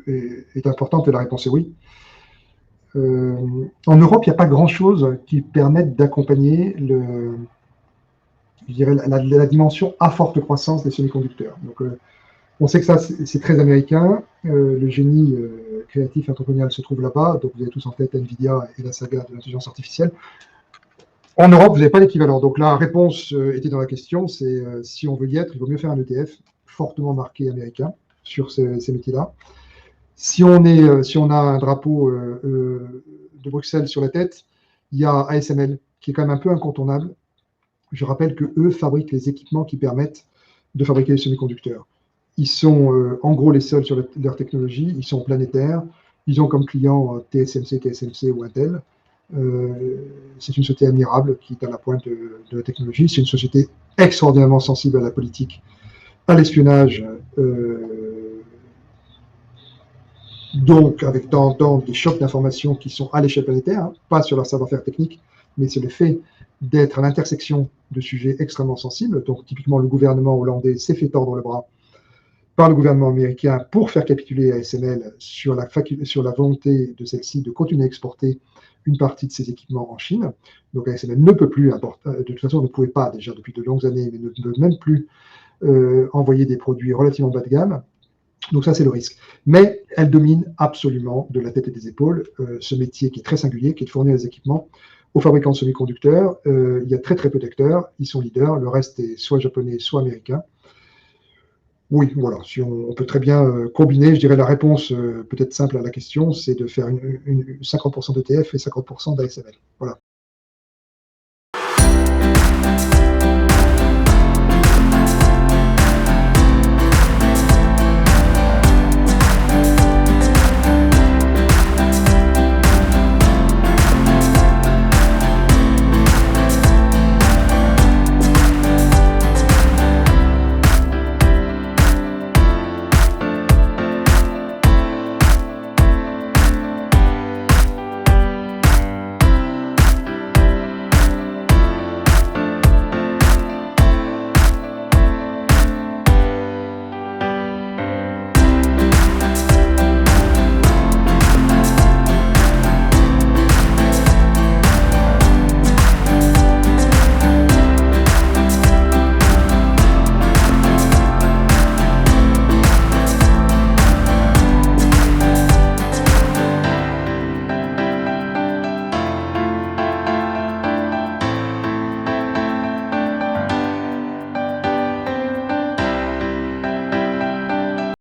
est importante et la réponse est oui. En Europe, il n'y a pas grand-chose qui permette d'accompagner je dirais, la dimension à forte croissance des semi-conducteurs. Donc, on sait que ça, c'est très américain. Le génie créatif entrepreneurial se trouve là-bas. Donc, vous avez tous en tête NVIDIA et la saga de l'intelligence artificielle. En Europe, vous n'avez pas d'équivalent. Donc, la réponse était dans la question, c'est si on veut y être, il vaut mieux faire un ETF fortement marqué américain sur ces métiers-là. Si on a un drapeau de Bruxelles sur la tête, il y a ASML, qui est quand même un peu incontournable. Je rappelle qu'eux fabriquent les équipements qui permettent de fabriquer les semi-conducteurs. Ils sont en gros les seuls sur leur technologie, ils sont planétaires, ils ont comme client TSMC ou Intel. C'est une société admirable qui est à la pointe de la technologie. C'est une société extraordinairement sensible à la politique, à l'espionnage, donc avec de temps en temps des chocs d'informations qui sont à l'échelle planétaire, hein, pas sur leur savoir-faire technique, mais c'est le fait d'être à l'intersection de sujets extrêmement sensibles. Donc typiquement, le gouvernement hollandais s'est fait tordre le bras par le gouvernement américain pour faire capituler ASML sur la volonté de celle-ci de continuer à exporter une partie de ses équipements en Chine. Donc ASML ne peut plus importer, de toute façon ne pouvait pas déjà depuis de longues années, mais ne peut même plus envoyer des produits relativement bas de gamme. Donc ça, c'est le risque. Mais elle domine absolument de la tête et des épaules ce métier qui est très singulier, qui est de fournir des équipements aux fabricants de semi-conducteurs. Il y a très très peu d'acteurs, ils sont leaders, le reste est soit japonais, soit américain. Oui, voilà, si on peut très bien combiner, je dirais la réponse peut-être simple à la question, c'est de faire 50% d'ETF et 50% d'ASML. Voilà.